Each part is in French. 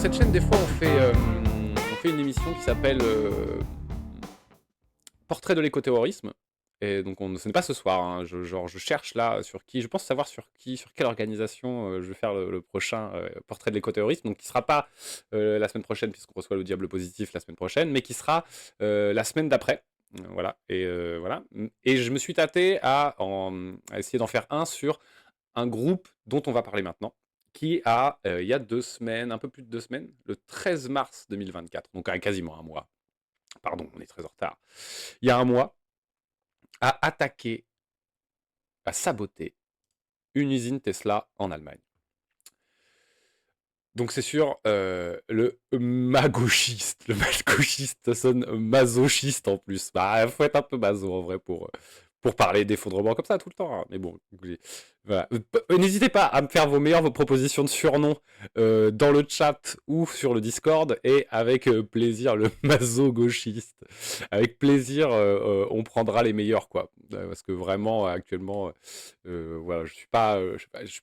cette chaîne, des fois, on fait une émission qui s'appelle Portrait de l'écoterrorisme. Et donc, ce n'est pas ce soir. Hein. Je cherche là sur qui, je pense savoir sur qui, sur quelle organisation je vais faire le prochain portrait de l'écoterrorisme. Donc, qui sera pas la semaine prochaine, puisqu'on reçoit le Diable Positif la semaine prochaine, mais qui sera la semaine d'après. Voilà. Voilà. Et je me suis tâté à essayer d'en faire un sur un groupe dont on va parler maintenant, qui a, il y a 2 semaines, un peu plus de 2 semaines, le 13 mars 2024, donc quasiment un mois, pardon, on est très en retard, il y a un mois, a attaqué, a saboté une usine Tesla en Allemagne. Donc c'est sûr, le masochiste sonne masochiste en plus. Bah, faut être un peu maso en vrai pour parler d'effondrement comme ça tout le temps. Hein. Mais bon, écoutez, voilà. N'hésitez pas à me faire vos propositions de surnoms dans le chat ou sur le Discord et avec plaisir le maso-gauchiste. Avec plaisir, on prendra les meilleurs quoi. Parce que vraiment actuellement, voilà, je suis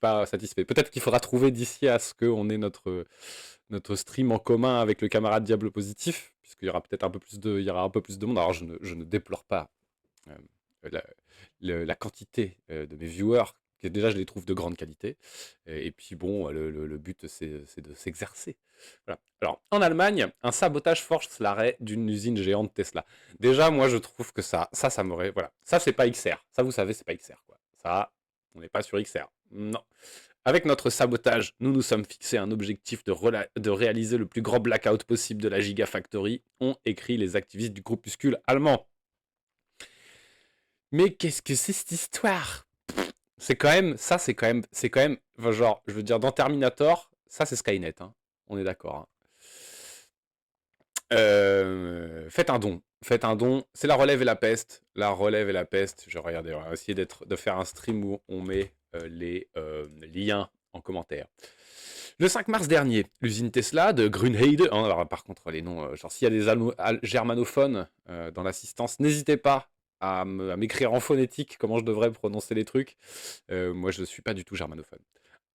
pas satisfait. Peut-être qu'il faudra trouver d'ici à ce qu'on ait notre stream en commun avec le camarade Diable Positif, puisqu'il y aura peut-être il y aura un peu plus de monde. Alors je ne déplore pas la, la quantité de mes viewers, que déjà je les trouve de grande qualité. Et puis bon, le but c'est de s'exercer. Voilà. Alors en Allemagne, un sabotage force l'arrêt d'une usine géante Tesla. Déjà, moi je trouve que ça m'aurait. Voilà. Ça c'est pas XR. Ça vous savez, c'est pas XR quoi. Ça, on n'est pas sur XR. Non. Avec notre sabotage, nous nous sommes fixés un objectif de réaliser le plus grand blackout possible de la Gigafactory, ont écrit les activistes du groupuscule allemand. Mais qu'est-ce que c'est cette histoire? C'est quand même, enfin, genre, je veux dire, dans Terminator, ça c'est Skynet, hein. On est d'accord. Hein. Faites un don. Faites un don. C'est la relève et la peste. La relève et la peste. Je vais regarder. On va essayer de faire un stream où on met les liens en commentaire. Le 5 mars dernier, l'usine Tesla de Grünheide. Hein, alors, par contre, les noms, genre s'il y a des germanophones dans l'assistance, n'hésitez pas à m'écrire en phonétique comment je devrais prononcer les trucs. Moi, je ne suis pas du tout germanophone.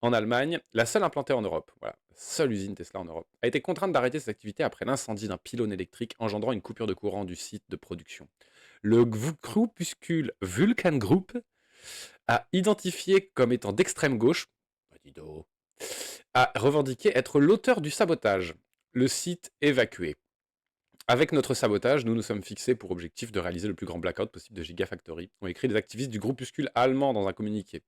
En Allemagne, la seule implantée en Europe, voilà, seule usine Tesla en Europe, a été contrainte d'arrêter ses activités après l'incendie d'un pylône électrique engendrant une coupure de courant du site de production. Le groupuscule Vulcan Group a identifié comme étant d'extrême gauche, a revendiqué être l'auteur du sabotage. Le site évacué. Avec notre sabotage, nous nous sommes fixés pour objectif de réaliser le plus grand blackout possible de Gigafactory, ont écrit les activistes du groupuscule allemand dans un communiqué.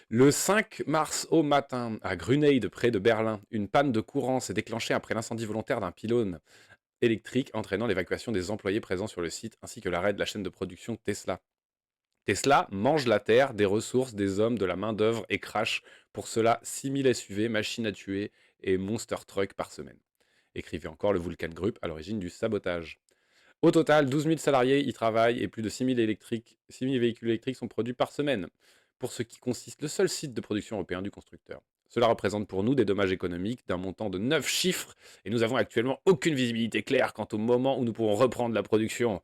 Le 5 mars au matin, à Grünheide, près de Berlin, une panne de courant s'est déclenchée après l'incendie volontaire d'un pylône électrique entraînant l'évacuation des employés présents sur le site ainsi que l'arrêt de la chaîne de production Tesla. Tesla mange la terre, des ressources, des hommes, de la main-d'œuvre et crache pour cela 6000 SUV, machines à tuer et monster truck par semaine. Écrivait encore le Vulcan Group à l'origine du sabotage. Au total, 12 000 salariés y travaillent et plus de 6 000 véhicules électriques sont produits par semaine, pour ce qui consiste le seul site de production européen du constructeur. Cela représente pour nous des dommages économiques d'un montant de 9 chiffres et nous avons actuellement aucune visibilité claire quant au moment où nous pourrons reprendre la production.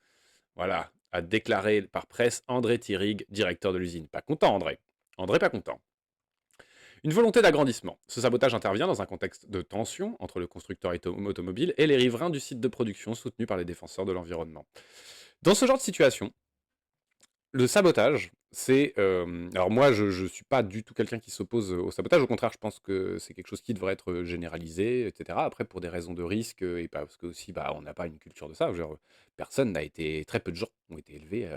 Voilà, a déclaré par presse André Thierig, directeur de l'usine. Pas content, André. André, pas content. Une volonté d'agrandissement. Ce sabotage intervient dans un contexte de tension entre le constructeur automobile et les riverains du site de production soutenus par les défenseurs de l'environnement. Dans ce genre de situation, le sabotage, c'est... alors moi, je ne suis pas du tout quelqu'un qui s'oppose au sabotage. Au contraire, je pense que c'est quelque chose qui devrait être généralisé, etc. Après, pour des raisons de risque, et parce que aussi, on n'a pas une culture de ça. Genre, personne n'a été... Très peu de gens ont été élevés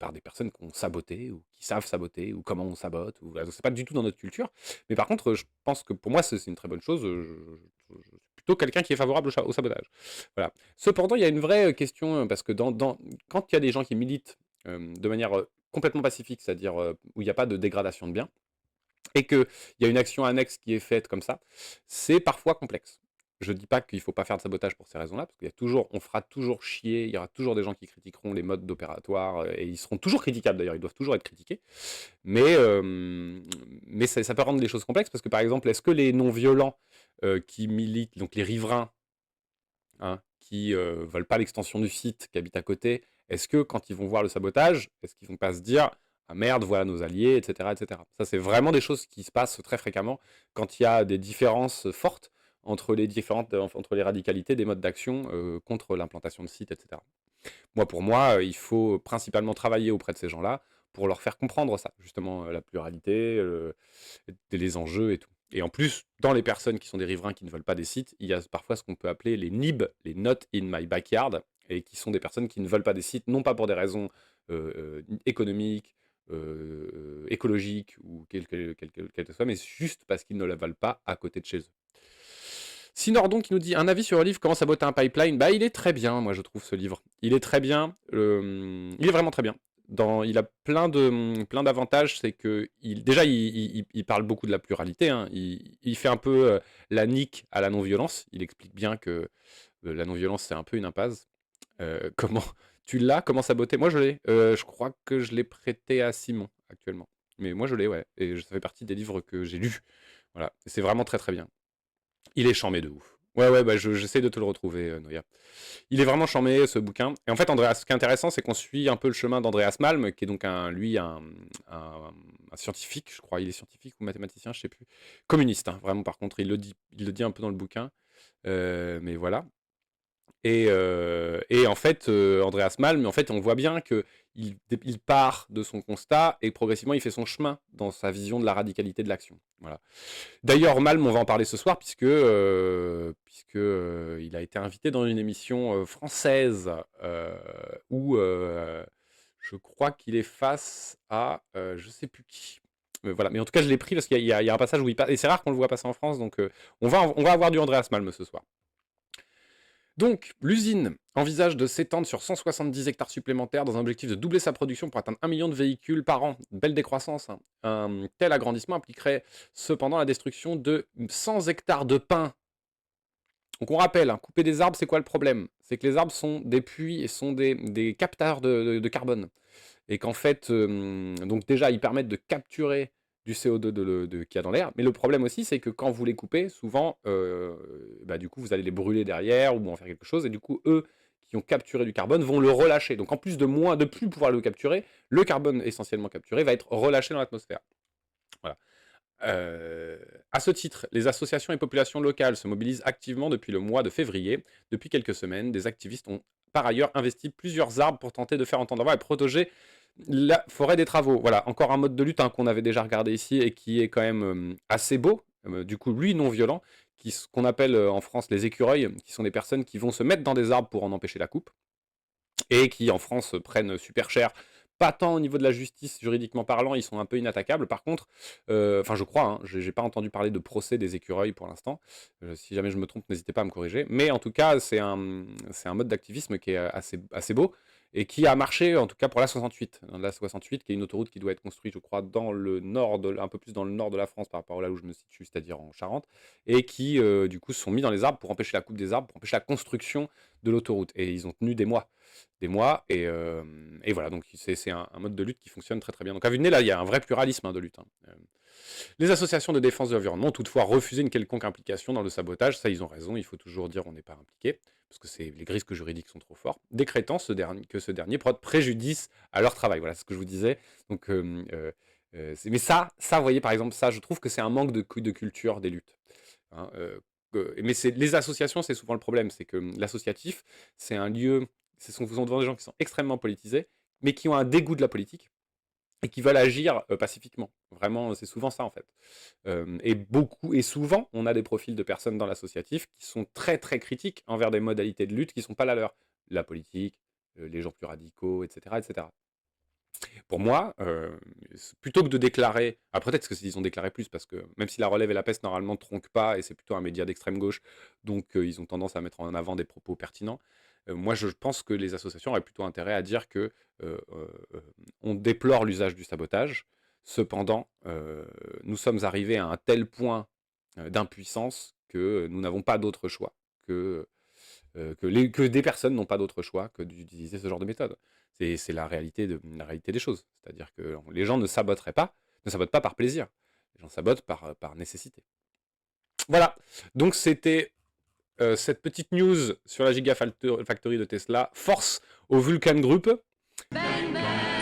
par des personnes qui ont saboté, ou qui savent saboter, ou comment on sabote. C'est pas du tout dans notre culture. Mais par contre, je pense que pour moi, c'est une très bonne chose. Je suis plutôt quelqu'un qui est favorable au sabotage. Voilà. Cependant, il y a une vraie question, parce que quand il y a des gens qui militent de manière complètement pacifique, c'est-à-dire où il n'y a pas de dégradation de biens, et qu'il y a une action annexe qui est faite comme ça, c'est parfois complexe. Je ne dis pas qu'il ne faut pas faire de sabotage pour ces raisons-là, parce on fera toujours chier, il y aura toujours des gens qui critiqueront les modes d'opératoire, et ils seront toujours critiquables d'ailleurs, ils doivent toujours être critiqués, mais ça peut rendre les choses complexes, parce que par exemple, est-ce que les non-violents qui militent, donc les riverains, hein, qui veulent pas l'extension du site, qui habitent à côté, est-ce que quand ils vont voir le sabotage, est-ce qu'ils vont pas se dire ah merde, voilà nos alliés, etc., etc. Ça, c'est vraiment des choses qui se passent très fréquemment quand il y a des différences fortes entre entre les radicalités des modes d'action contre l'implantation de sites, etc. Pour moi, il faut principalement travailler auprès de ces gens-là pour leur faire comprendre ça, justement, la pluralité, les enjeux et tout. Et en plus, dans les personnes qui sont des riverains qui ne veulent pas des sites, il y a parfois ce qu'on peut appeler les NIB, les Not in My Backyard, et qui sont des personnes qui ne veulent pas des sites, non pas pour des raisons économiques, écologiques ou quelles que soient, mais juste parce qu'ils ne la veulent pas à côté de chez eux. Sinordon qui nous dit un avis sur le livre Comment saboter un pipeline. Il est très bien, moi je trouve ce livre. Il est très bien. Il est vraiment très bien. Il a plein d'avantages. C'est que déjà il parle beaucoup de la pluralité. Hein. Il fait un peu la nique à la non-violence. Il explique bien que la non-violence c'est un peu une impasse. Comment tu l'as? Comment saboter? Moi je l'ai. Je crois que je l'ai prêté à Simon actuellement. Mais moi je l'ai, ouais. Et ça fait partie des livres que j'ai lus. Voilà. C'est vraiment très très bien. Il est charmé de ouf. Ouais, j'essaie de te le retrouver, Noya. Il est vraiment charmé, ce bouquin. Et en fait, ce qui est intéressant, c'est qu'on suit un peu le chemin d'Andreas Malm, qui est donc un scientifique, je crois. Il est scientifique ou mathématicien, je sais plus. Communiste, hein, vraiment, par contre. Il le dit un peu dans le bouquin. Mais voilà. Et en fait, Andreas Malm, en fait, on voit bien que il part de son constat et progressivement il fait son chemin dans sa vision de la radicalité de l'action. Voilà. D'ailleurs, Malm, on va en parler ce soir puisque il a été invité dans une émission française où je crois qu'il est face à je sais plus qui. Voilà. Mais en tout cas, je l'ai pris parce qu'il y a un passage où il passe. Et c'est rare qu'on le voit passer en France, donc on va avoir du Andreas Malm ce soir. Donc, l'usine envisage de s'étendre sur 170 hectares supplémentaires dans un objectif de doubler sa production pour atteindre 1 million de véhicules par an. Belle décroissance. Hein. Un tel agrandissement impliquerait cependant la destruction de 100 hectares de pins. Donc on rappelle, hein, couper des arbres, c'est quoi le problème? C'est que les arbres sont des puits et sont des capteurs de carbone. Et qu'en fait, donc déjà, ils permettent de capturer du CO2 qu'il y a dans l'air. Mais le problème aussi, c'est que quand vous les coupez, souvent, du coup, vous allez les brûler derrière ou en faire quelque chose. Et du coup, eux qui ont capturé du carbone vont le relâcher. Donc en plus de plus pouvoir le capturer, le carbone essentiellement capturé va être relâché dans l'atmosphère. Voilà. À ce titre, les associations et populations locales se mobilisent activement depuis le mois de février. Depuis quelques semaines, des activistes ont par ailleurs investi plusieurs arbres pour tenter de faire entendre la voix et protéger la forêt des travaux. Voilà, encore un mode de lutte qu'on avait déjà regardé ici et qui est quand même assez beau, du coup lui non violent, qu'on appelle en France les écureuils, qui sont des personnes qui vont se mettre dans des arbres pour en empêcher la coupe, et qui en France prennent super cher. Pas tant au niveau de la justice, juridiquement parlant, ils sont un peu inattaquables. Par contre, enfin je crois, hein, j'ai pas entendu parler de procès des écureuils pour l'instant. Si jamais je me trompe, n'hésitez pas à me corriger. Mais en tout cas, c'est un mode d'activisme qui est assez beau et qui a marché en tout cas pour l'A68. L'A68 qui est une autoroute qui doit être construite, je crois, dans le nord, un peu plus dans le nord de la France par rapport à là où je me situe, c'est-à-dire en Charente, et qui du coup se sont mis dans les arbres pour empêcher la coupe des arbres, pour empêcher la construction de l'autoroute. Et ils ont tenu des mois, et voilà, donc c'est un mode de lutte qui fonctionne très très bien. Donc à vue de nez, là, il y a un vrai pluralisme de lutte. Hein. Les associations de défense de l'environnement ont toutefois refusé une quelconque implication dans le sabotage. Ça, ils ont raison, il faut toujours dire on n'est pas impliqué, parce que les risques juridiques sont trop forts, décrétant que ce dernier porte préjudice à leur travail. Voilà ce que je vous disais. Donc, mais ça, vous voyez, par exemple, ça, je trouve que c'est un manque de culture des luttes. Hein, mais les associations, c'est souvent le problème, c'est que l'associatif, c'est un lieu, ce sont devant des gens qui sont extrêmement politisés, mais qui ont un dégoût de la politique et qui veulent agir pacifiquement. Vraiment, c'est souvent ça en fait. Et souvent, on a des profils de personnes dans l'associatif qui sont très très critiques envers des modalités de lutte qui ne sont pas la leur. La politique, les gens plus radicaux, etc. etc. Pour moi, plutôt que de déclarer, peut-être qu'ils ont déclaré plus, parce que même si La Relève et La Peste normalement ne tronquent pas, et c'est plutôt un média d'extrême gauche, donc ils ont tendance à mettre en avant des propos pertinents, moi je pense que les associations auraient plutôt intérêt à dire que on déplore l'usage du sabotage, cependant nous sommes arrivés à un tel point d'impuissance que nous n'avons pas d'autre choix que des personnes n'ont pas d'autre choix que d'utiliser ce genre de méthode. C'est la réalité des choses. C'est-à-dire que les gens ne sabotent pas par plaisir. Les gens sabotent par nécessité. Voilà. Donc c'était cette petite news sur la Gigafactory de Tesla. Force au Vulcan Group. Bang, bang.